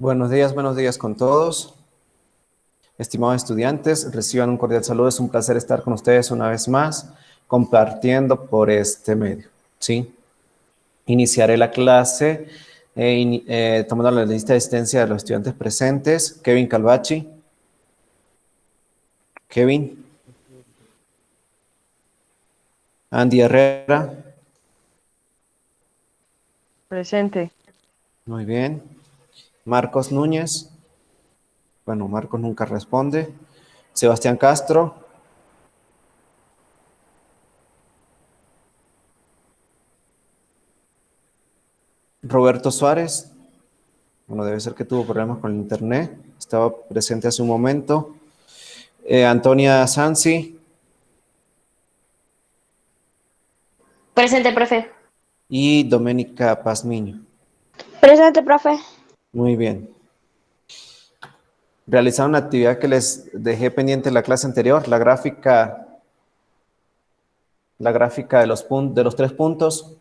Buenos días con todos. Estimados estudiantes, reciban un cordial saludo. Es un placer estar con ustedes una vez más, compartiendo por este medio, ¿sí? Iniciaré la clase tomando la lista de asistencia de los estudiantes presentes. Kevin Calvachi. Kevin. Andy Herrera. Presente. Muy bien. Marcos Núñez. Bueno, Marcos nunca responde. Sebastián Castro. Roberto Suárez. Bueno, debe ser que tuvo problemas con el internet. Estaba presente hace un momento. Antonia Sansi. Presente, profe. Y Doménica Pazmiño. Presente, profe. Muy bien. Realizaron una actividad que les dejé pendiente en la clase anterior, la gráfica de los 3 puntos.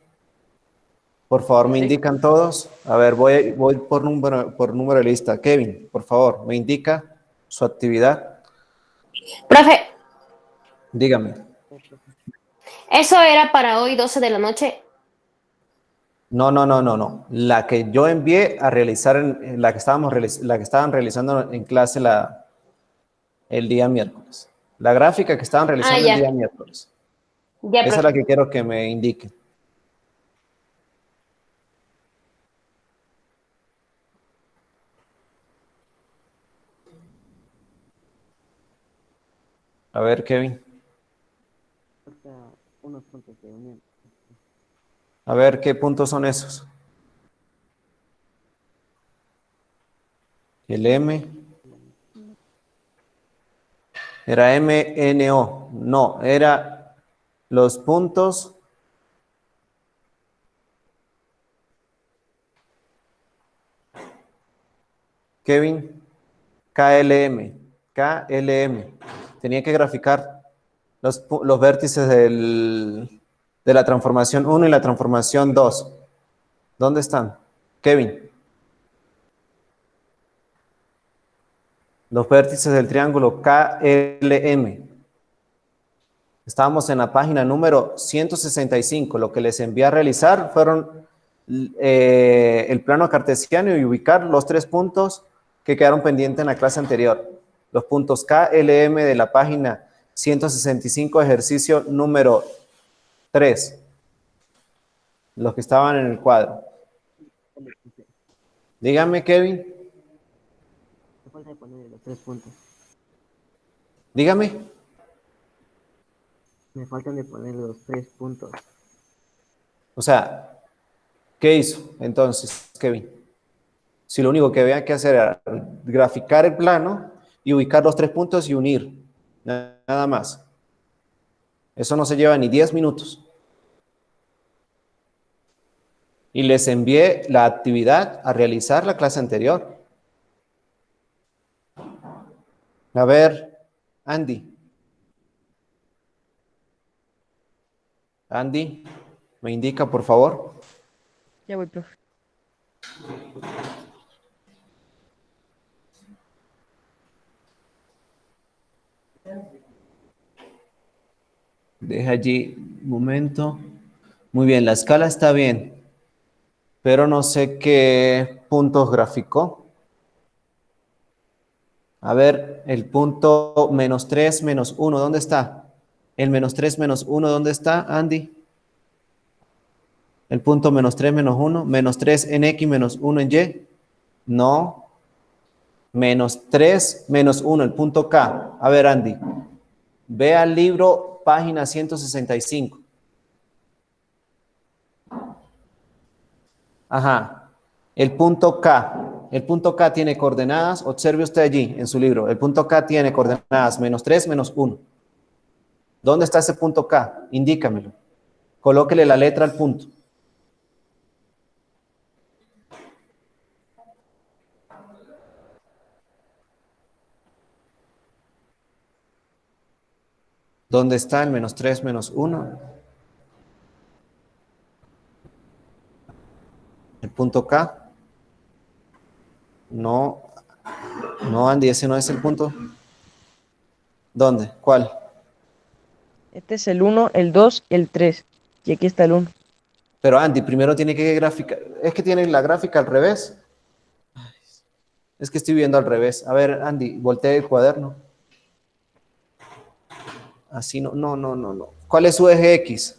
Por favor, me Sí. indican todos. A ver, voy por número de lista. Kevin, por favor, me indica su actividad. Profe, Dígame. eso era para hoy 12 de la noche. No. La que yo envié a realizar, la que estaban realizando en clase el día miércoles. La gráfica que estaban realizando el día Ya. miércoles. Ya, Esa es la profe. que quiero que me indiquen. A ver, Kevin. Unos puntos de unión. A ver, ¿qué puntos son esos? El M. Era MNO. No, era los puntos. Kevin. KLM. KLM. Tenía que graficar los vértices de la transformación 1 y la transformación 2. ¿Dónde están? Kevin. Los vértices del triángulo KLM. Estábamos en la página número 165. Lo que les envié a realizar fueron el plano cartesiano y ubicar los 3 puntos que quedaron pendientes en la clase anterior. Los puntos KLM de la página 165, ejercicio número 3. Los que estaban en el cuadro. Dígame, Kevin. Me falta de poner los 3 puntos. Dígame. Me faltan de poner los 3 puntos. O sea, ¿qué hizo entonces, Kevin? Si lo único que había que hacer era graficar el plano y ubicar los 3 puntos y unir. Nada más. Eso no se lleva ni 10 minutos. Y les envié la actividad a realizar la clase anterior. A ver, Andy. Andy, me indica, por favor. Ya voy, profe. Deja allí un momento. Muy bien, la escala está bien, pero no sé qué puntos graficó. A ver, el punto -3, -1, ¿dónde está? El -3, -1, ¿dónde está, Andy? El punto -3, -1, -3 en X, -1 en Y. No. -3, -1, el punto K. A ver, Andy, ve al libro, página 165. Ajá. El punto K tiene coordenadas, observe usted allí en su libro, el punto K tiene coordenadas -3, -1. ¿Dónde está ese punto K? Indícamelo. Colóquele la letra al punto. ¿Dónde está el -3, -1? El punto K. No, no, Andy, ese no es el punto. ¿Dónde? ¿Cuál? Este es el 1, el 2, el 3. Y aquí está el 1. Pero Andy, primero tiene que graficar. Es que tiene la gráfica al revés. Es que estoy viendo al revés. A ver, Andy, voltea el cuaderno. Así no, no, no, no, no. ¿Cuál es su eje X?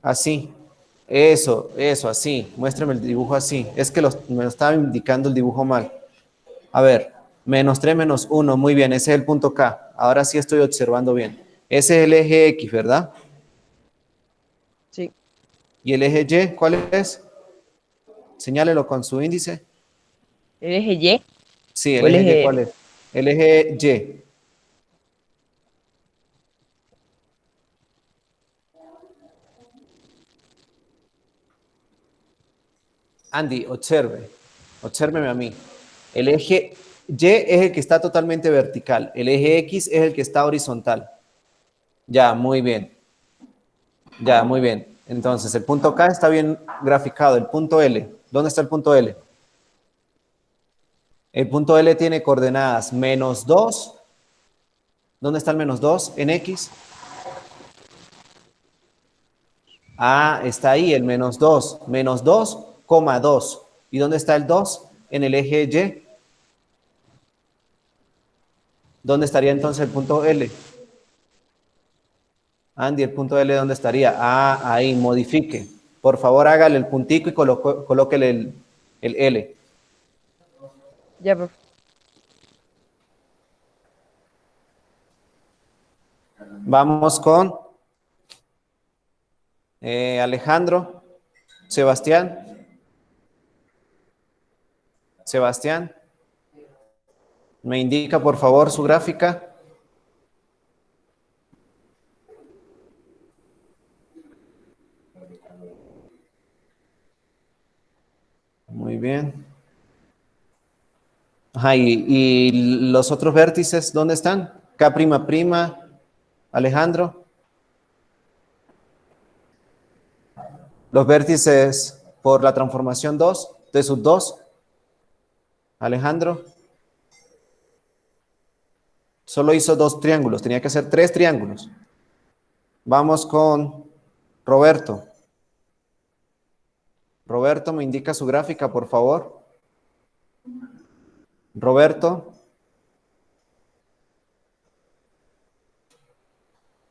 Así. Eso, así. Muéstrame el dibujo así. Es que me lo estaba indicando el dibujo mal. A ver, -3, -1. Muy bien, ese es el punto K. Ahora sí estoy observando bien. Ese es el eje X, ¿verdad? Sí. ¿Y el eje Y cuál es? Señálelo con su índice. ¿El eje Y? Sí, el ¿O el eje Y, eje ¿cuál F? es? El eje Y. Andy, obsérveme a mí. El eje Y es el que está totalmente vertical. El eje X es el que está horizontal. Ya, muy bien. Ya, muy bien. Entonces, el punto K está bien graficado. El punto L, ¿dónde está el punto L? El punto L tiene coordenadas -2. ¿Dónde está el -2 en X? Ah, está ahí el -2. -2, 2. ¿Y dónde está el 2? En el eje Y. ¿Dónde estaría entonces el punto L? Andy, ¿el punto L dónde estaría? Ah, ahí, modifique. Por favor, hágale el puntico y colóquele el L. Ya, profe. Vamos con Alejandro, Sebastián. Sebastián, me indica por favor su gráfica. Muy bien. Ajá, y los otros vértices, ¿dónde están? K'', Alejandro. Los vértices por la transformación 2, de sus 2. Alejandro. Solo hizo 2 triángulos, tenía que hacer 3 triángulos. Vamos con Roberto. Roberto, me indica su gráfica, por favor. Roberto.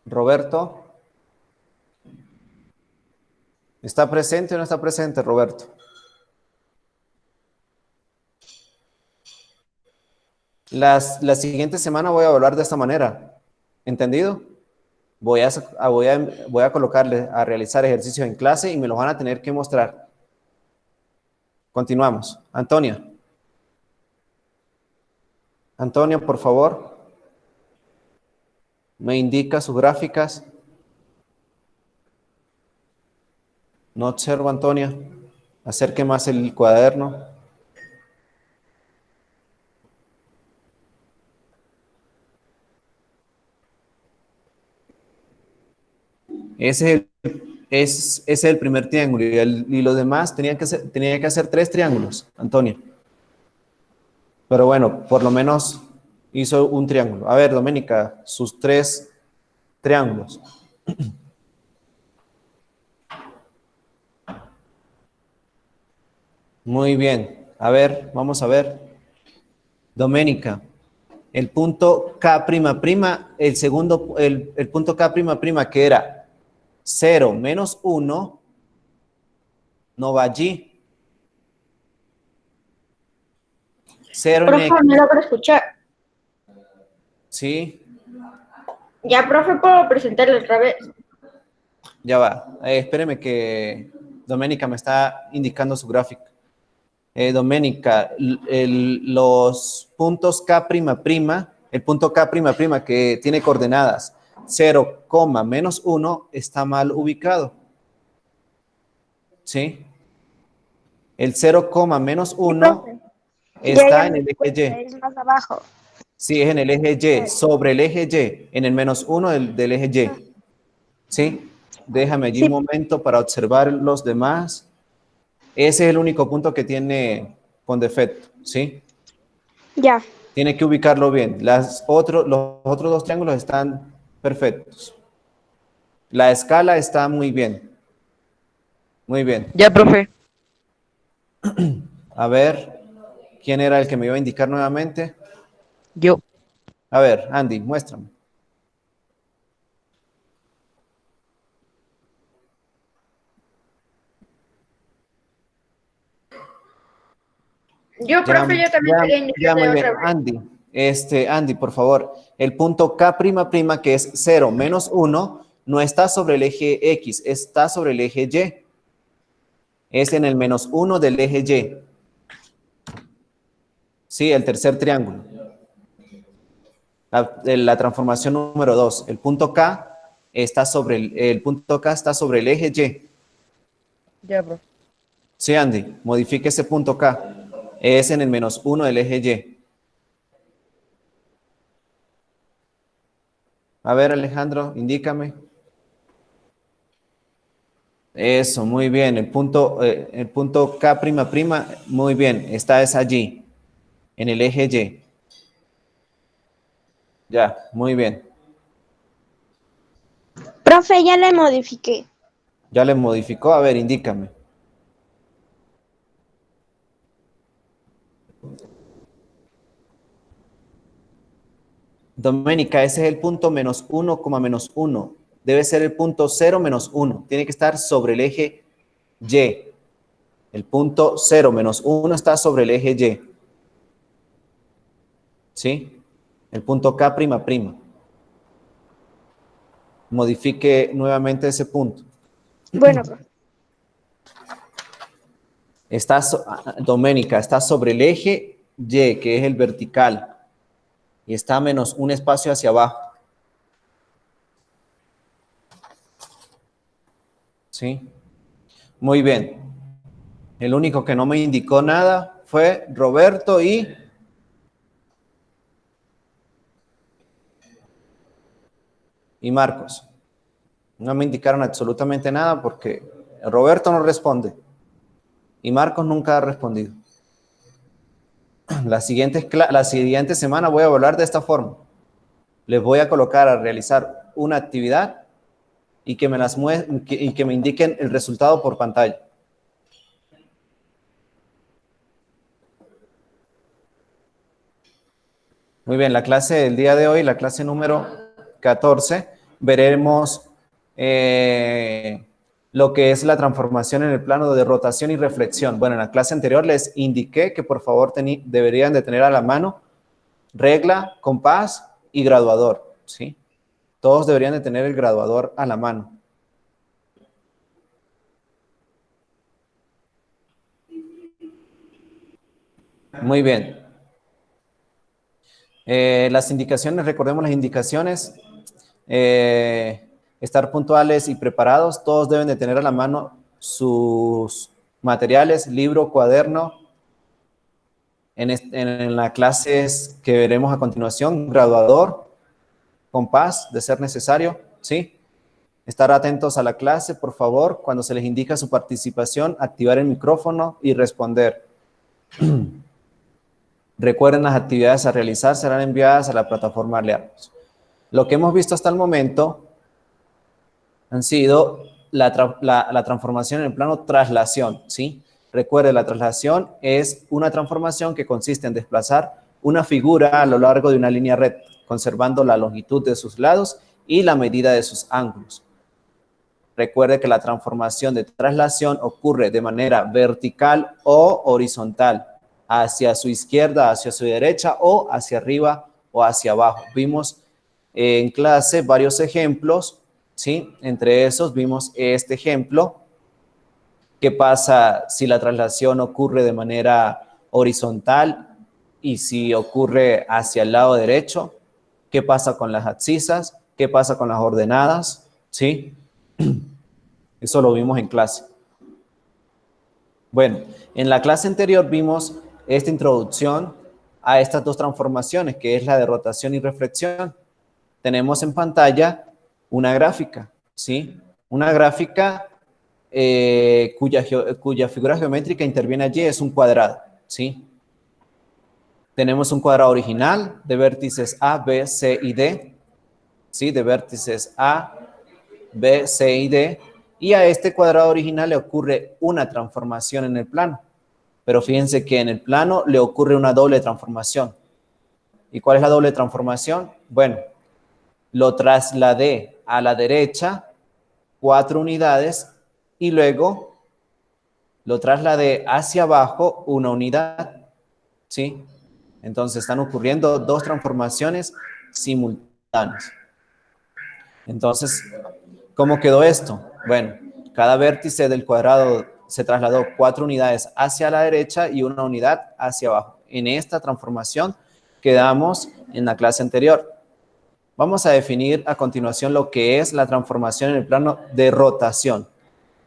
Roberto. ¿Está presente o no está presente, Roberto? La siguiente semana voy a hablar de esta manera. ¿Entendido? Voy a colocarle a realizar ejercicios en clase y me los van a tener que mostrar. Continuamos. Antonia. Antonia, por favor. Me indica sus gráficas. No observo, Antonia. Acerque más el cuaderno. Ese es el primer triángulo y los demás tenía que hacer 3 triángulos, Antonia. Pero bueno, por lo menos hizo un triángulo. A ver, Doménica, sus 3 triángulos. Muy bien. A ver, vamos a ver. Doménica, el punto K'', el segundo, el punto K'', que era 0 menos 1, no va allí. 0 en Profe, X. no logro escuchar. Sí, Ya, profe, puedo presentarle otra vez. ya va. Espéreme que Doménica me está indicando su gráfico. Doménica, los puntos K'', el punto K'', que tiene coordenadas 0, -1, está mal ubicado. ¿Sí? El 0, -1 Profe, está ya en me el di eje cuenta, Y. es más abajo. Sí, es en el eje Y, sobre el eje Y, en el -1 del eje Y. ¿Sí? Déjame allí un Sí, momento para observar los demás. Ese es el único punto que tiene con defecto, ¿sí? Ya. Tiene que ubicarlo bien. Los otros dos triángulos están perfectos. La escala está muy bien. Muy bien. Ya, profe. A ver, ¿quién era el que me iba a indicar nuevamente? Yo. A ver, Andy, muéstrame. Yo, profe, yo también quería Ya, muy indicarle bien. otra vez. Andy, por favor, el punto K'', que es 0 menos 1, no está sobre el eje X, está sobre el eje Y. Es en el menos 1 del eje Y. Sí, el tercer triángulo. La transformación número 2. El punto K está sobre el punto K está sobre el eje Y. Ya, profe. Sí, Andy, modifique ese punto K. Es en el menos 1 del eje Y. A ver, Alejandro, indícame. Eso, muy bien. El punto K'', muy bien. Es allí, en el eje Y. Ya, muy bien. Profe, ya le modifiqué. Ya le modificó. A ver, indícame. Doménica, ese es el punto menos 1, menos 1. Debe ser el punto 0 menos 1. Tiene que estar sobre el eje Y. El punto 0 menos 1 está sobre el eje Y. ¿Sí? El punto K''. Modifique nuevamente ese punto. Bueno, profe. Doménica, está sobre el eje Y, que es el vertical. Y está menos un espacio hacia abajo. ¿Sí? Muy bien. El único que no me indicó nada fue Roberto y Marcos. No me indicaron absolutamente nada porque Roberto no responde y Marcos nunca ha respondido. La siguiente semana voy a hablar de esta forma. Les voy a colocar a realizar una actividad y que me indiquen el resultado por pantalla. Muy bien, la clase del día de hoy, la clase número 14, veremos lo que es la transformación en el plano de rotación y reflexión. Bueno, en la clase anterior les indiqué que por favor deberían de tener a la mano regla, compás y graduador, ¿sí? Todos deberían de tener el graduador a la mano. Muy bien. Las indicaciones, recordemos las indicaciones. Estar puntuales y preparados. Todos deben de tener a la mano sus materiales, libro, cuaderno. En las clases que veremos a continuación, graduador, compás, de ser necesario, ¿sí? Estar atentos a la clase, por favor. Cuando se les indica su participación, activar el micrófono y responder. Recuerden, las actividades a realizar serán enviadas a la plataforma Learnos. Lo que hemos visto hasta el momento han sido la transformación en el plano traslación, ¿sí? Recuerde, la traslación es una transformación que consiste en desplazar una figura a lo largo de una línea recta, conservando la longitud de sus lados y la medida de sus ángulos. Recuerde que la transformación de traslación ocurre de manera vertical o horizontal, hacia su izquierda, hacia su derecha o hacia arriba o hacia abajo. Vimos en clase varios ejemplos, ¿sí? Entre esos vimos este ejemplo. ¿Qué pasa si la traslación ocurre de manera horizontal y si ocurre hacia el lado derecho? ¿Qué pasa con las abscisas? ¿Qué pasa con las ordenadas? ¿Sí? Eso lo vimos en clase. Bueno, en la clase anterior vimos esta introducción a estas dos transformaciones, que es la de rotación y reflexión. Tenemos en pantalla una gráfica, ¿sí? Una gráfica cuya figura geométrica interviene allí es un cuadrado, ¿sí? Tenemos un cuadrado original de vértices A, B, C y D, ¿sí? De vértices A, B, C y D, y a este cuadrado original le ocurre una transformación en el plano. Pero fíjense que en el plano le ocurre una doble transformación. ¿Y cuál es la doble transformación? Bueno, lo trasladé a la derecha 4 unidades y luego lo trasladé hacia abajo 1 unidad, ¿sí? Entonces están ocurriendo 2 transformaciones simultáneas. Entonces, ¿cómo quedó esto? Bueno, cada vértice del cuadrado se trasladó 4 unidades hacia la derecha y 1 unidad hacia abajo. En esta transformación quedamos en la clase anterior. Vamos a definir a continuación lo que es la transformación en el plano de rotación.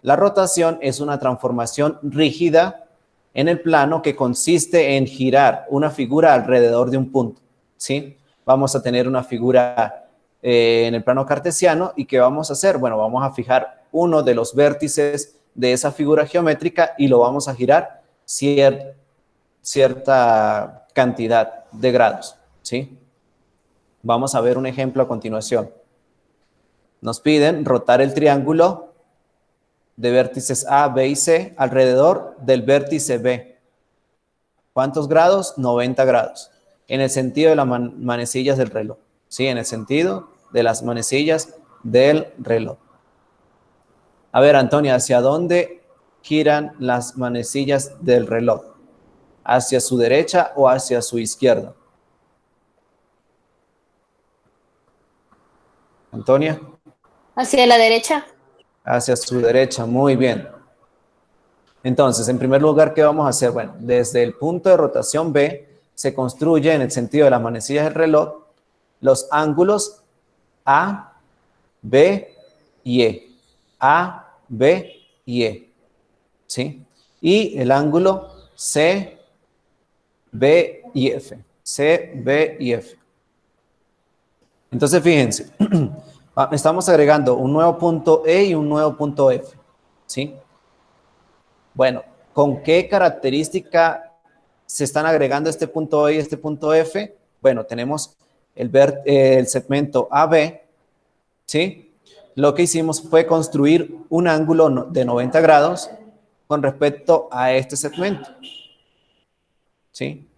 La rotación es una transformación rígida en el plano que consiste en girar una figura alrededor de un punto, ¿sí? Vamos a tener una figura en el plano cartesiano y ¿qué vamos a hacer? Bueno, vamos a fijar uno de los vértices de esa figura geométrica y lo vamos a girar cierta cantidad de grados, ¿sí? Vamos a ver un ejemplo a continuación. Nos piden rotar el triángulo de vértices A, B y C alrededor del vértice B. ¿Cuántos grados? 90 grados. En el sentido de las manecillas del reloj. Sí, en el sentido de las manecillas del reloj. A ver, Antonia, ¿hacia dónde giran las manecillas del reloj? ¿Hacia su derecha o hacia su izquierda? Antonia. Hacia la derecha. Hacia su derecha, muy bien. Entonces, en primer lugar, ¿qué vamos a hacer? Bueno, desde el punto de rotación B se construye en el sentido de las manecillas del reloj los ángulos A, B y E. A, B y E. ¿Sí? Y el ángulo C, B y F. C, B y F. Entonces, fíjense, estamos agregando un nuevo punto E y un nuevo punto F, ¿sí? Bueno, ¿con qué característica se están agregando este punto E y este punto F? Bueno, tenemos el segmento AB, ¿sí? Lo que hicimos fue construir un ángulo de 90 grados con respecto a este segmento, ¿sí?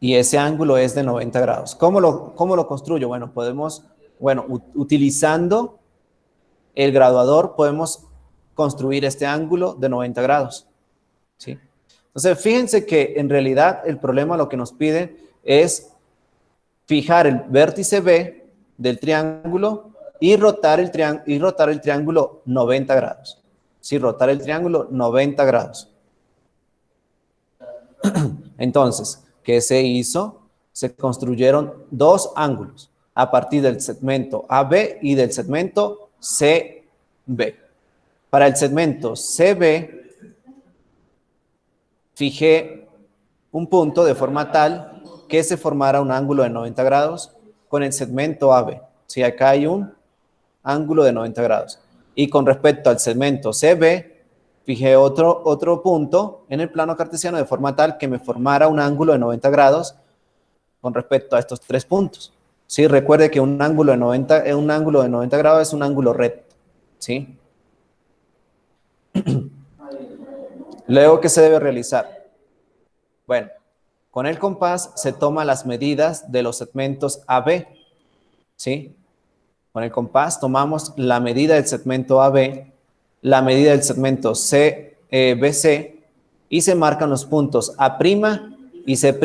Y ese ángulo es de 90 grados. ¿Cómo lo construyo? Bueno, utilizando el graduador podemos construir este ángulo de 90 grados. ¿Sí? Entonces, fíjense que en realidad el problema lo que nos pide es fijar el vértice B del triángulo y rotar el triángulo 90 grados. Sí, rotar el triángulo 90 grados. Entonces, ¿qué se hizo? Se construyeron 2 ángulos a partir del segmento AB y del segmento CB. Para el segmento CB, fijé un punto de forma tal que se formara un ángulo de 90 grados con el segmento AB. Si acá hay un ángulo de 90 grados. Y con respecto al segmento CB, fijé otro punto en el plano cartesiano de forma tal que me formara un ángulo de 90 grados con respecto a estos 3 puntos. ¿Sí? Recuerde que un ángulo de 90 grados es un ángulo recto. ¿Sí? Luego, ¿qué se debe realizar? Bueno, con el compás se toman las medidas de los segmentos AB. ¿Sí? Con el compás tomamos la medida del segmento AB, la medida del segmento BC y se marcan los puntos A' y C'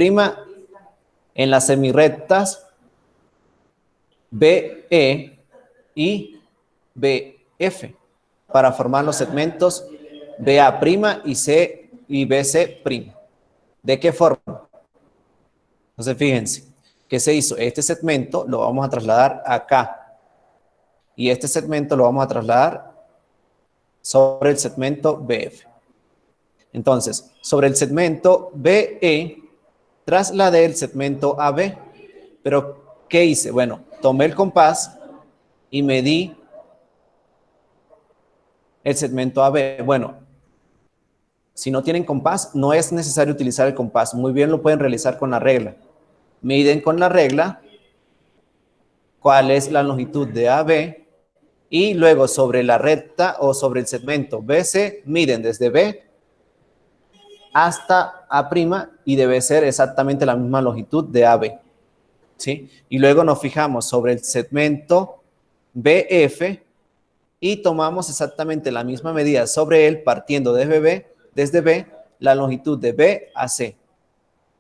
en las semirrectas BE y BF para formar los segmentos BA' y C y BC'. ¿De qué forma? Entonces, fíjense, ¿qué se hizo? Este segmento lo vamos a trasladar acá y este segmento lo vamos a trasladar sobre el segmento BF. Entonces, sobre el segmento BE, trasladé el segmento AB. Pero, ¿qué hice? Bueno, tomé el compás y medí el segmento AB. Bueno, si no tienen compás, no es necesario utilizar el compás. Muy bien lo pueden realizar con la regla. Miden con la regla cuál es la longitud de AB y luego sobre la recta o sobre el segmento BC miden desde B hasta A' y debe ser exactamente la misma longitud de AB. ¿Sí? Y luego nos fijamos sobre el segmento BF y tomamos exactamente la misma medida sobre él partiendo desde B la longitud de B a C.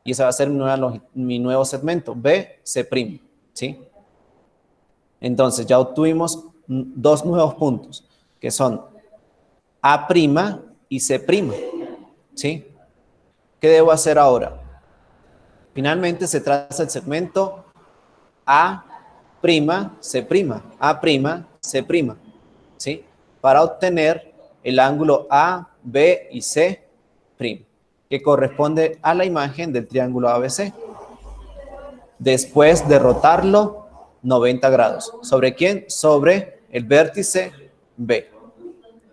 Y ese va a ser mi nuevo segmento, BC'. ¿Sí? Entonces ya obtuvimos dos nuevos puntos, que son A' y C'. ¿Sí? ¿Qué debo hacer ahora? Finalmente se traza el segmento A', C', A', C', ¿sí? Para obtener el ángulo A, B y C', que corresponde a la imagen del triángulo ABC. Después de rotarlo 90 grados. ¿Sobre quién? Sobre el vértice B.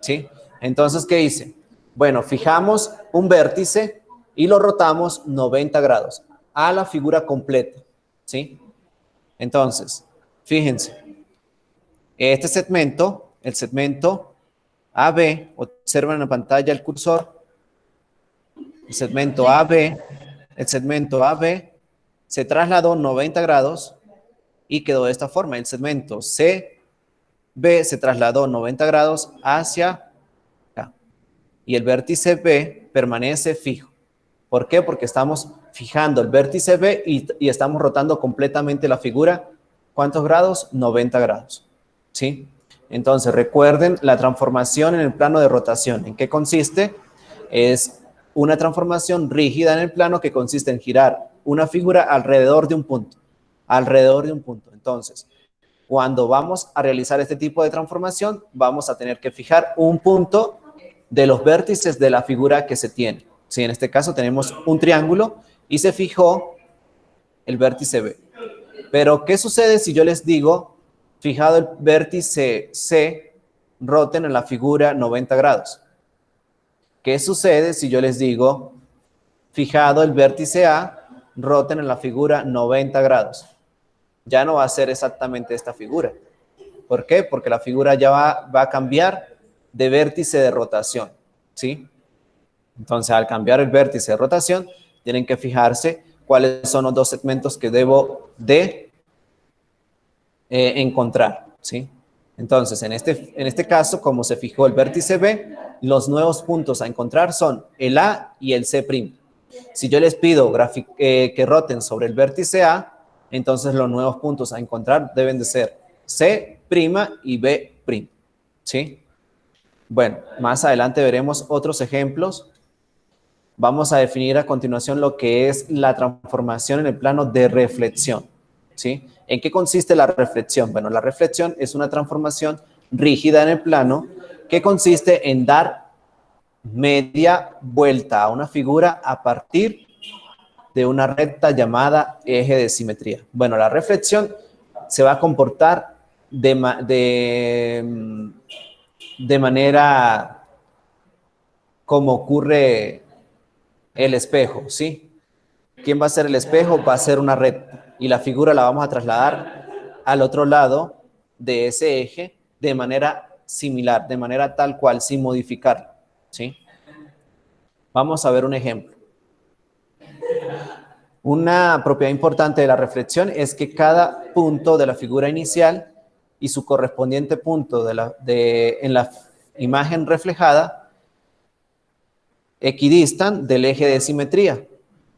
¿Sí? Entonces, ¿qué hice? Bueno, fijamos un vértice y lo rotamos 90 grados a la figura completa. ¿Sí? Entonces, fíjense, este segmento, el segmento AB, observan en la pantalla el cursor, el segmento AB se trasladó 90 grados y quedó de esta forma. El segmento CB se trasladó 90 grados hacia acá y el vértice B permanece fijo. ¿Por qué? Porque estamos fijando el vértice B y estamos rotando completamente la figura. ¿Cuántos grados? 90 grados. ¿Sí? Entonces, recuerden la transformación en el plano de rotación. ¿En qué consiste? Es una transformación rígida en el plano que consiste en girar una figura alrededor de un punto. Alrededor de un punto. Entonces, cuando vamos a realizar este tipo de transformación, vamos a tener que fijar un punto de los vértices de la figura que se tiene. Sí, en este caso tenemos un triángulo y se fijó el vértice B. Pero, ¿qué sucede si yo les digo, fijado el vértice C, roten en la figura 90 grados? ¿Qué sucede si yo les digo, fijado el vértice A, roten en la figura 90 grados? Ya no va a ser exactamente esta figura. ¿Por qué? Porque la figura ya va a cambiar de vértice de rotación. ¿Sí? Entonces, al cambiar el vértice de rotación, tienen que fijarse cuáles son los dos segmentos que debo de encontrar, ¿sí? Entonces, en este caso, como se fijó el vértice B, los nuevos puntos a encontrar son el A y el C'. Si yo les pido que roten sobre el vértice A, entonces los nuevos puntos a encontrar deben de ser C' y B', ¿sí? Bueno, más adelante veremos otros ejemplos. Vamos a definir a continuación lo que es la transformación en el plano de reflexión, ¿sí? ¿En qué consiste la reflexión? Bueno, la reflexión es una transformación rígida en el plano que consiste en dar media vuelta a una figura a partir de una recta llamada eje de simetría. Bueno, la reflexión se va a comportar de manera como ocurre el espejo, ¿sí? ¿Quién va a ser el espejo? Va a ser una recta y la figura la vamos a trasladar al otro lado de ese eje de manera similar, de manera tal cual, sin modificarlo, ¿sí? Vamos a ver un ejemplo. Una propiedad importante de la reflexión es que cada punto de la figura inicial y su correspondiente punto en la imagen reflejada equidistan del eje de simetría.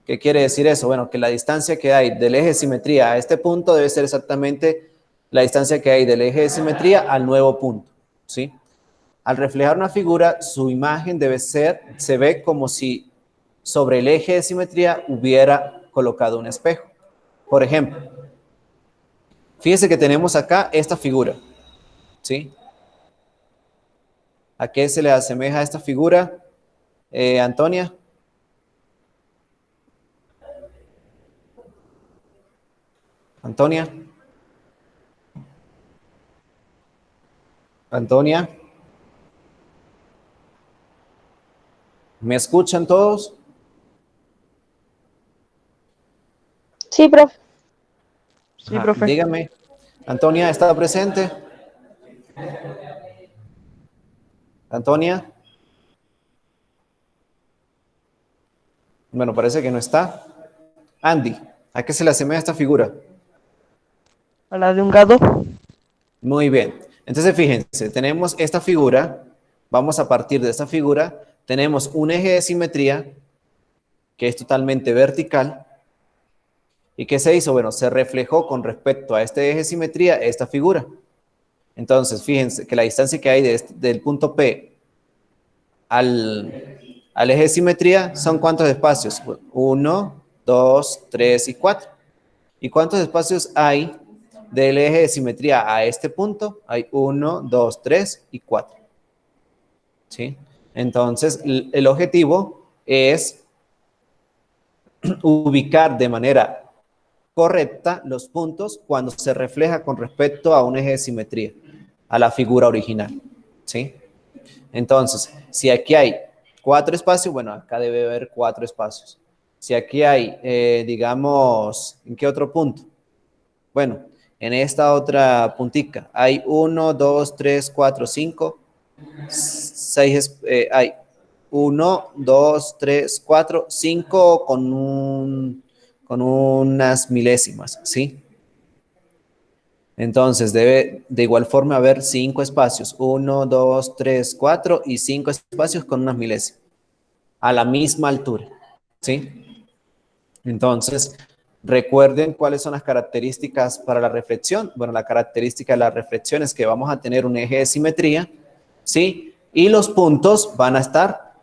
¿Qué quiere decir eso? Bueno, que la distancia que hay del eje de simetría a este punto debe ser exactamente la distancia que hay del eje de simetría al nuevo punto, ¿sí? Al reflejar una figura, su imagen se ve como si sobre el eje de simetría hubiera colocado un espejo. Por ejemplo, fíjese que tenemos acá esta figura, ¿sí? ¿A qué se le asemeja esta figura, Antonia? Antonia. Antonia. ¿Me escuchan todos? Sí, profe. Sí, Ajá, profe. dígame. Antonia, ¿está presente? Antonia. Bueno, parece que no está. Andy, ¿a qué se le asemeja esta figura? A la de un gato. Muy bien. Entonces, fíjense, tenemos esta figura. Vamos a partir de esta figura. Tenemos un eje de simetría que es totalmente vertical. ¿Y qué se hizo? Bueno, se reflejó con respecto a este eje de simetría esta figura. Entonces, fíjense que la distancia que hay del punto P al eje de simetría son ¿cuántos espacios? 1, 2, 3 y 4. ¿Y cuántos espacios hay del eje de simetría a este punto? Hay 1, 2, 3 y 4. ¿Sí? Entonces, el objetivo es ubicar de manera correcta los puntos cuando se refleja con respecto a un eje de simetría, a la figura original. ¿Sí? Entonces, si aquí hay 4 espacios, bueno, acá debe haber 4 espacios. Si aquí hay, digamos, ¿en qué otro punto? Bueno, en esta otra puntica hay 1, 2, 3, 4, 5, 6, hay 1, 2, 3, 4, 5 con unas milésimas, ¿sí? Entonces debe de igual forma haber 5 espacios, 1, 2, 3, 4 y 5 espacios con unas milésimas, a la misma altura, ¿sí? Entonces, recuerden cuáles son las características para la reflexión. Bueno, la característica de la reflexión es que vamos a tener un eje de simetría, ¿sí? Y los puntos van a estar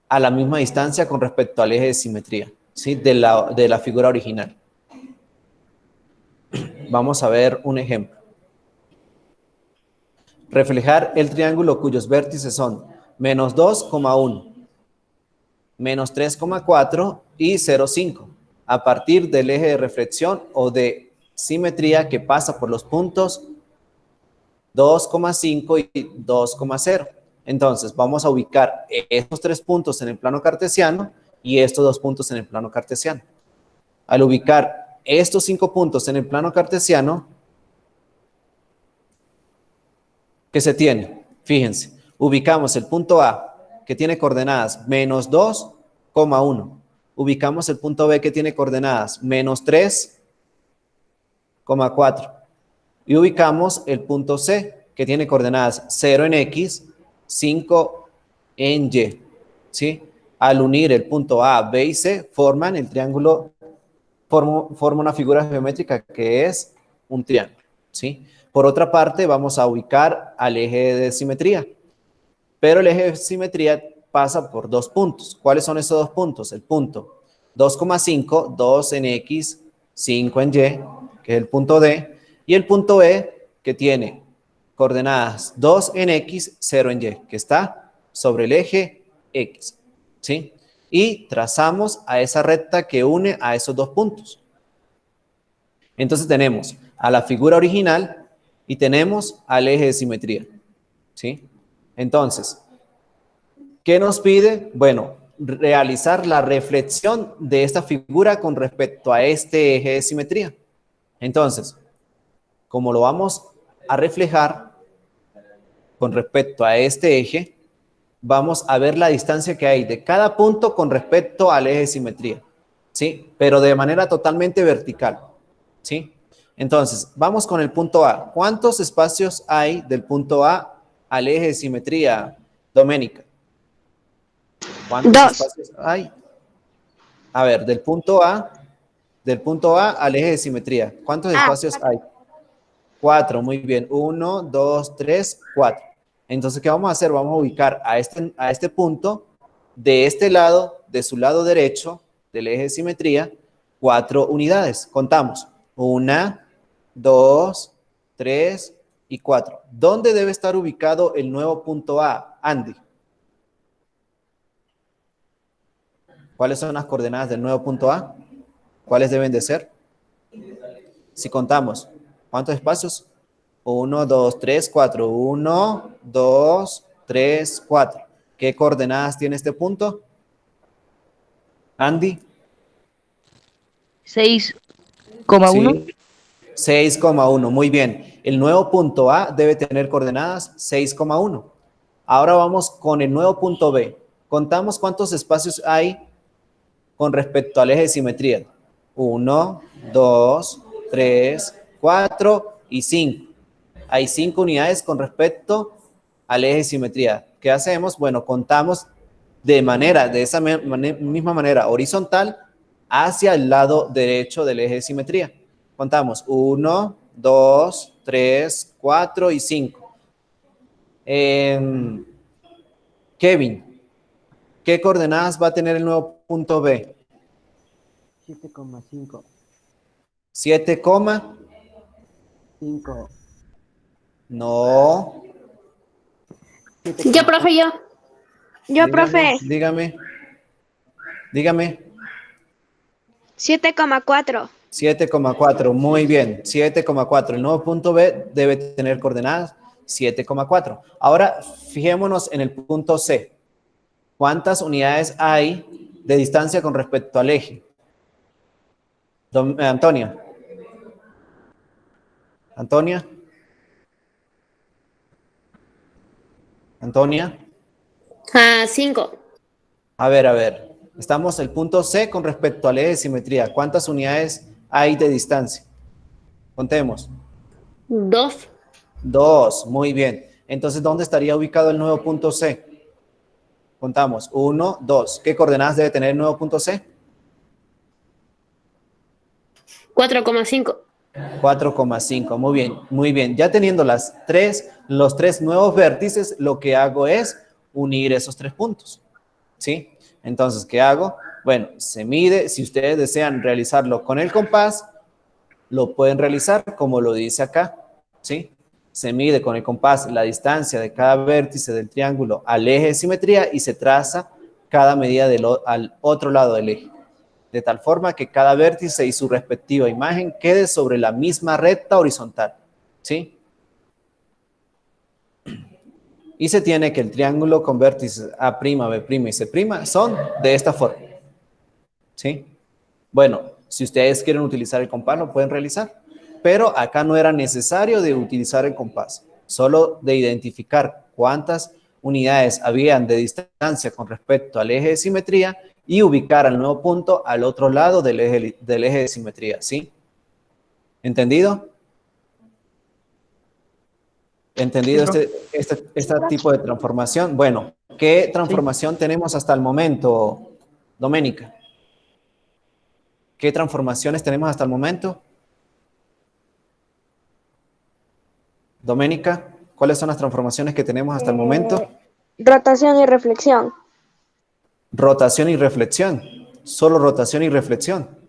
a la misma distancia con respecto al eje de simetría, ¿sí? De la figura original. Vamos a ver un ejemplo. Reflejar el triángulo cuyos vértices son menos 2,1, menos 3,4 y 0,5 a partir del eje de reflexión o de simetría que pasa por los puntos 2,5 y 2,0. Entonces, vamos a ubicar estos 3 puntos en el plano cartesiano y estos 2 puntos en el plano cartesiano. Al ubicar estos 5 puntos en el plano cartesiano, ¿qué se tiene? Fíjense, ubicamos el punto A, que tiene coordenadas menos 2,1. Ubicamos el punto B, que tiene coordenadas menos 3,4. Y ubicamos el punto C, que tiene coordenadas 0 en X, 5 en Y. ¿Sí? Al unir el punto A, B y C, forman el triángulo, forma una figura geométrica que es un triángulo. ¿Sí? Por otra parte, vamos a ubicar al eje de simetría. Pero el eje de simetría pasa por 2 puntos. ¿Cuáles son esos 2 puntos? El punto 2,5, 2 en X, 5 en Y, que es el punto D, y el punto E, que tiene coordenadas 2 en X, 0 en Y, que está sobre el eje X. ¿Sí? Y trazamos a esa recta que une a esos 2 puntos. Entonces tenemos a la figura original y tenemos al eje de simetría. ¿Sí? Entonces, ¿qué nos pide? Bueno, realizar la reflexión de esta figura con respecto a este eje de simetría. Entonces, como lo vamos a reflejar con respecto a este eje, vamos a ver la distancia que hay de cada punto con respecto al eje de simetría, ¿sí? Pero de manera totalmente vertical, ¿sí? Entonces, vamos con el punto A. ¿Cuántos espacios hay del punto A al eje de simetría, Doménica? ¿Cuántos 2. espacios hay? A ver, del punto A al eje de simetría, ¿cuántos espacios hay? 4, muy bien. 1, 2, 3, 4. Entonces, ¿qué vamos a hacer? Vamos a ubicar a este punto, de este lado, de su lado derecho, del eje de simetría, 4 unidades. Contamos. 1, 2, 3 y 4. ¿Dónde debe estar ubicado el nuevo punto A, Andy? ¿Cuáles son las coordenadas del nuevo punto A? ¿Cuáles deben de ser? Si contamos, ¿cuántos espacios? 1, 2, 3, 4. 1, 2, 3, 4. ¿Qué coordenadas tiene este punto? Andy. 6,1. Sí. 6,1. Muy bien. El nuevo punto A debe tener coordenadas 6,1. Ahora vamos con el nuevo punto B. Contamos cuántos espacios hay con respecto al eje de simetría. 1, 2, 3, 4 y 5. Hay 5 unidades con respecto al eje de simetría. ¿Qué hacemos? Bueno, contamos de esa misma manera horizontal hacia el lado derecho del eje de simetría. Contamos 1, 2, 3, 4 y 5. Kevin, ¿qué coordenadas va a tener el nuevo punto B? 7,5. 7, 5. no. Yo, profe, yo. Yo, Dígame, profe, dígame. 7,4. 7,4, muy bien, 7,4. El nuevo punto B debe tener coordenadas 7,4. Ahora, fijémonos en el punto C. ¿Cuántas unidades hay de distancia con respecto al eje? Antonia. Antonia. Antonia. 5. A ver. Estamos el punto C con respecto al eje de simetría. ¿Cuántas unidades hay de distancia? Contemos. 2. 2, muy bien. Entonces, ¿dónde estaría ubicado el nuevo punto C? Contamos. 1, 2. ¿Qué coordenadas debe tener el nuevo punto C? 4,5. 4,5. Muy bien. Ya teniendo los tres nuevos vértices, lo que hago es unir esos 3 puntos. ¿Sí? Entonces, ¿qué hago? Bueno, se mide. Si ustedes desean realizarlo con el compás, lo pueden realizar como lo dice acá. ¿Sí? Se mide con el compás la distancia de cada vértice del triángulo al eje de simetría y se traza cada medida al otro lado del eje, de tal forma que cada vértice y su respectiva imagen quede sobre la misma recta horizontal. ¿Sí? Y se tiene que el triángulo con vértices A', B' y C' son de esta forma. ¿Sí? Bueno, si ustedes quieren utilizar el compás, lo pueden realizar. Pero acá no era necesario de utilizar el compás, solo de identificar cuántas unidades habían de distancia con respecto al eje de simetría y ubicar al nuevo punto al otro lado del eje de simetría, ¿sí? ¿Entendido? ¿Entendido este tipo de transformación? Bueno, ¿qué transformación tenemos hasta el momento, Doménica? ¿Qué transformaciones tenemos hasta el momento? Doménica, ¿cuáles son las transformaciones que tenemos hasta el momento? Rotación y reflexión. Rotación y reflexión. Solo rotación y reflexión.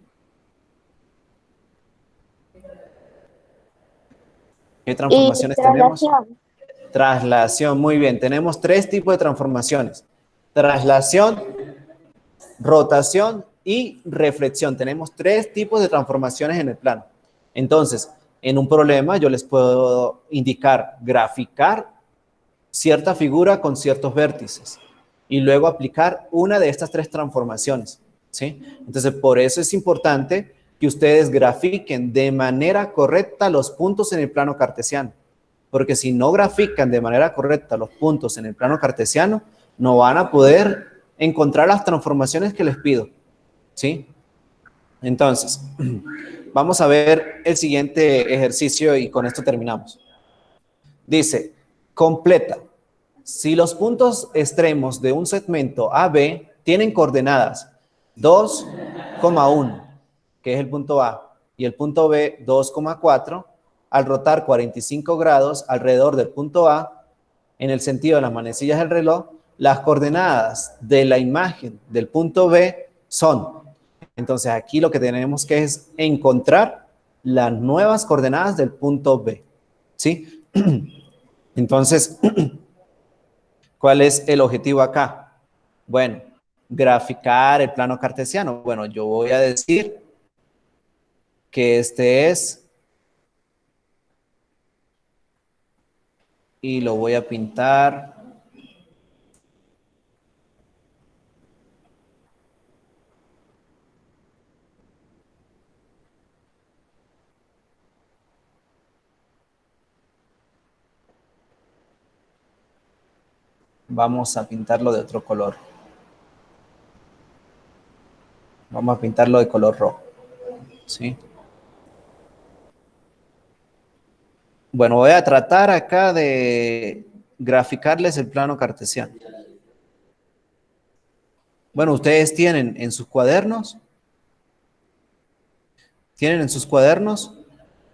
¿Qué transformaciones tenemos? Traslación. Traslación, muy bien. Tenemos 3 tipos de transformaciones. Traslación, rotación y reflexión. Tenemos 3 tipos de transformaciones en el plano. Entonces, en un problema yo les puedo indicar, graficar cierta figura con ciertos vértices y luego aplicar una de estas 3 transformaciones, ¿sí? Entonces, por eso es importante que ustedes grafiquen de manera correcta los puntos en el plano cartesiano, porque si no grafican de manera correcta los puntos en el plano cartesiano, no van a poder encontrar las transformaciones que les pido, ¿sí? Entonces, vamos a ver el siguiente ejercicio y con esto terminamos. Dice, completa. Si los puntos extremos de un segmento AB tienen coordenadas 2,1, que es el punto A, y el punto B 2,4, al rotar 45 grados alrededor del punto A, en el sentido de las manecillas del reloj, las coordenadas de la imagen del punto B son. Entonces aquí lo que tenemos que es encontrar las nuevas coordenadas del punto B, ¿sí? Entonces, ¿cuál es el objetivo acá? Bueno, graficar el plano cartesiano. Bueno, yo voy a decir que este es y lo voy a pintar. Vamos a pintarlo de otro color. Vamos a pintarlo de color rojo. ¿Sí? Bueno, voy a tratar acá de graficarles el plano cartesiano. Bueno, ustedes tienen en sus cuadernos,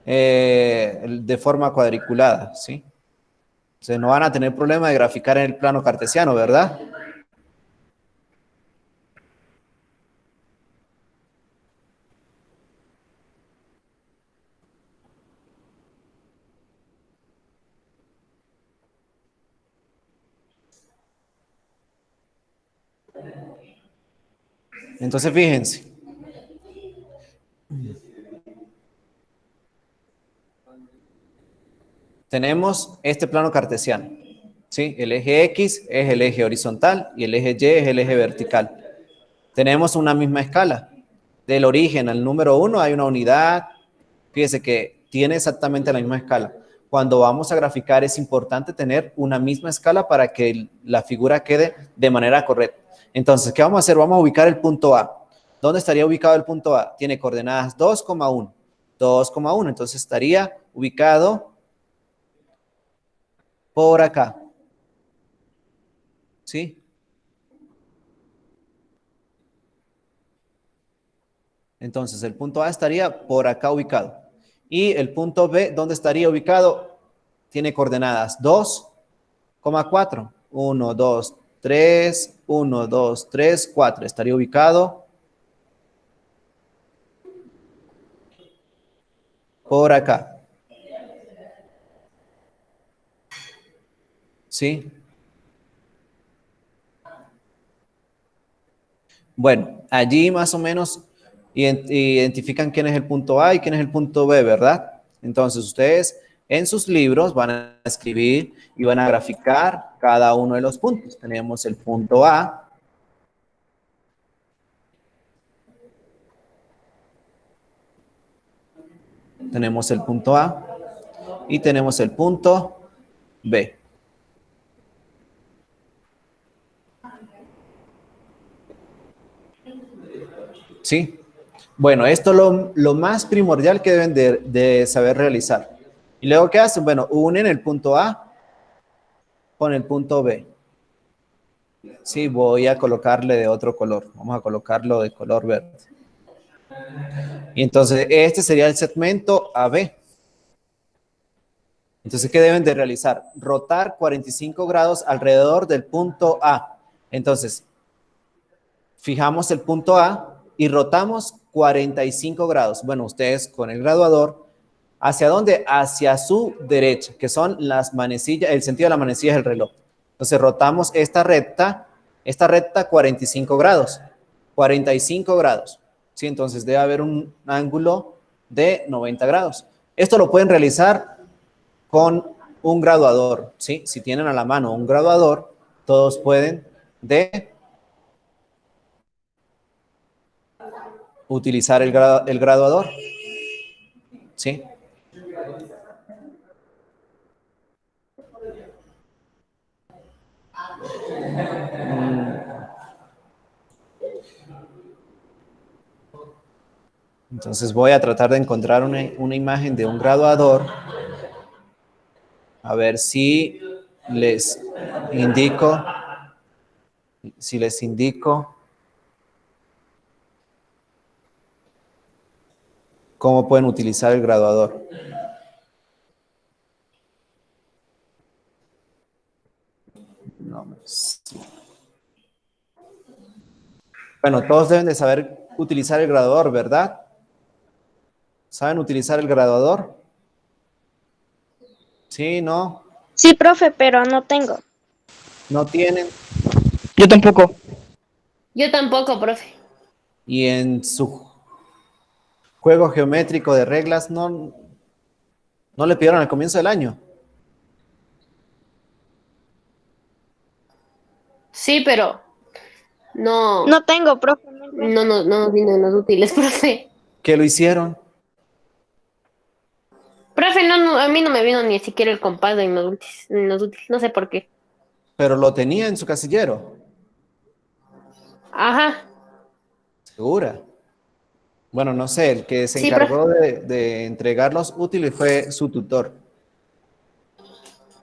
de forma cuadriculada, ¿sí? Entonces no van a tener problema de graficar en el plano cartesiano, ¿verdad? Entonces fíjense. Tenemos este plano cartesiano, ¿sí? El eje X es el eje horizontal y el eje Y es el eje vertical. Tenemos una misma escala. Del origen al número 1 hay una unidad. Fíjese que tiene exactamente la misma escala. Cuando vamos a graficar es importante tener una misma escala para que la figura quede de manera correcta. Entonces, ¿qué vamos a hacer? Vamos a ubicar el punto A. ¿Dónde estaría ubicado el punto A? Tiene coordenadas 2,1. 2,1. Entonces estaría ubicado por acá. ¿Sí? Entonces, el punto A estaría por acá ubicado. Y el punto B, ¿dónde estaría ubicado? Tiene coordenadas 2,4. 1, 2, 3, 1, 2, 3, 4. Estaría ubicado por acá. ¿Sí? Bueno, allí más o menos identifican quién es el punto A y quién es el punto B, ¿verdad? Entonces, ustedes en sus libros van a escribir y van a graficar cada uno de los puntos. Tenemos el punto A. Tenemos el punto A y tenemos el punto B. ¿Sí? Bueno, esto es lo más primordial que deben de saber realizar. ¿Y luego qué hacen? Bueno, unen el punto A con el punto B. Sí, voy a colocarle de otro color. Vamos a colocarlo de color verde. Y entonces, este sería el segmento AB. Entonces, ¿qué deben de realizar? Rotar 45 grados alrededor del punto A. Entonces, fijamos el punto A y rotamos 45 grados. Bueno, ustedes con el graduador, ¿hacia dónde? Hacia su derecha, que son las manecillas, el sentido de la manecilla del reloj. Entonces, rotamos esta recta 45 grados. 45 grados. ¿Sí? Entonces, debe haber un ángulo de 90 grados. Esto lo pueden realizar con un graduador, ¿sí? Si tienen a la mano un graduador, todos pueden utilizar el graduador, ¿sí? Entonces voy a tratar de encontrar una imagen de un graduador. A ver si les indico, cómo pueden utilizar el graduador. No, sí. Bueno, todos deben de saber utilizar el graduador, ¿verdad? ¿Saben utilizar el graduador? ¿Sí? ¿No? Sí, profe, pero no tengo. ¿No tienen? Yo tampoco. Yo tampoco, profe. Y en su juego geométrico de reglas no le pidieron al comienzo del año. Sí, pero no, No tengo, profe. no nos vino en los útiles, profe. ¿Qué lo hicieron? Profe, a mí no me vino ni siquiera el compás en los útiles, no sé por qué. Pero lo tenía en su casillero. Ajá, ¿Segura? Bueno, no sé, el que se sí, profe. encargó de entregar los útiles fue su tutor.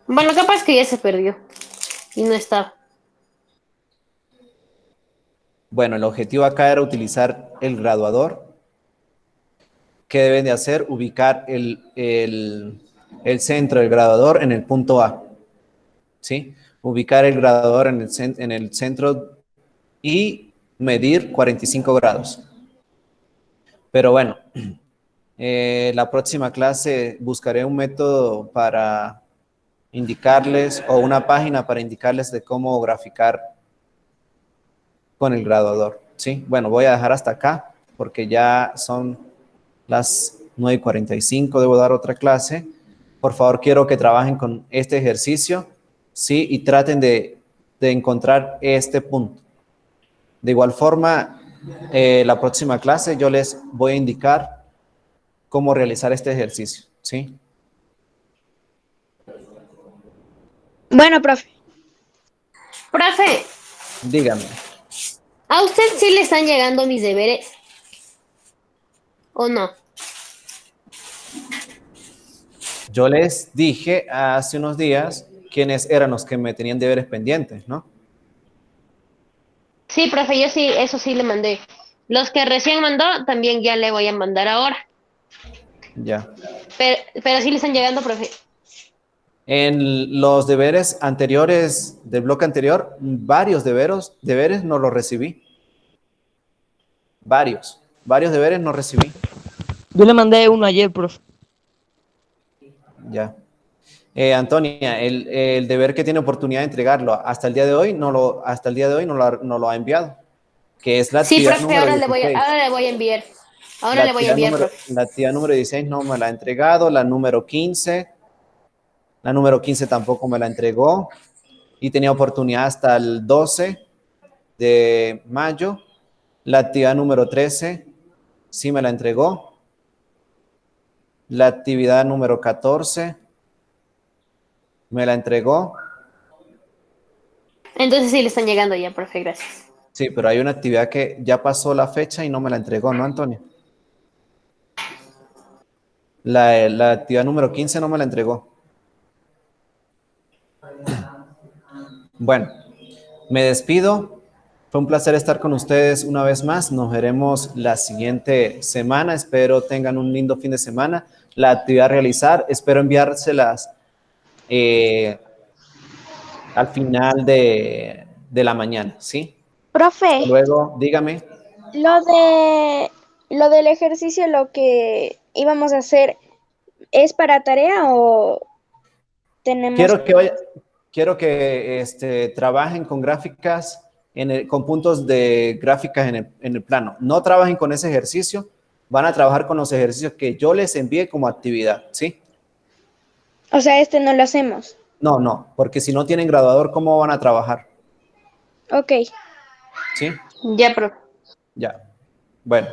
Bueno, capaz que ya se perdió y no estaba. Bueno, el objetivo acá era utilizar el graduador. ¿Qué deben de hacer? Ubicar el centro del graduador en el punto A. ¿Sí? Ubicar el graduador en el centro y medir 45 grados. Pero bueno, la próxima clase buscaré un método para indicarles o una página para indicarles de cómo graficar con el graduador. ¿Sí? Bueno, voy a dejar hasta acá porque ya son las 9:45, debo dar otra clase. Por favor, quiero que trabajen con este ejercicio, ¿sí? Y traten de encontrar este punto. De igual forma, la próxima clase yo les voy a indicar cómo realizar este ejercicio, ¿sí? Bueno, profe. Profe, Díganme. ¿a usted sí le están llegando mis deberes? ¿O no? Yo les dije hace unos días quiénes eran los que me tenían deberes pendientes, ¿no? Sí, profe, yo sí, eso sí le mandé. Los que recién mandó, también ya le voy a mandar ahora. Ya. Pero sí le están llegando, profe. En los deberes anteriores del bloque anterior, varios deberes no los recibí. Varios deberes no recibí. Yo le mandé uno ayer, profe. Ya. Antonia, el deber que tiene oportunidad de entregarlo hasta el día de hoy no lo ha enviado, que es la Sí, actividad profe, número 16. ahora le voy a enviar. Ahora La le voy a actividad enviar, número, profe. la actividad número 16 no me la ha entregado, la número 15 tampoco me la entregó y tenía oportunidad hasta el 12 de mayo. La actividad número 13 sí me la entregó. La actividad número 14 me la entregó. Entonces sí le están llegando ya, profe, gracias. Sí, pero hay una actividad que ya pasó la fecha y no me la entregó, ¿no, Antonio? La actividad número 15 no me la entregó. Bueno, me despido. Fue un placer estar con ustedes una vez más. Nos veremos la siguiente semana. Espero tengan un lindo fin de semana. La actividad a realizar, espero enviárselas al final de la mañana, ¿sí? Profe, Luego, dígame. lo del ejercicio, lo que íbamos a hacer, ¿es para tarea o tenemos? Quiero que trabajen con gráficas, con puntos de gráficas en el plano. No trabajen con ese ejercicio, van a trabajar con los ejercicios que yo les envié como actividad, ¿sí? O sea, este no lo hacemos. No, porque si no tienen graduador, ¿cómo van a trabajar? Ok. ¿Sí? Ya, profe. Ya. Bueno,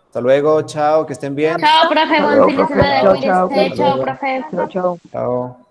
hasta luego, chao, que estén bien. Chao, profe, buen fin de semana, Chao, chao, cuídese. Hasta cuídate. Chao, luego. profe. Chao, chao. Chao.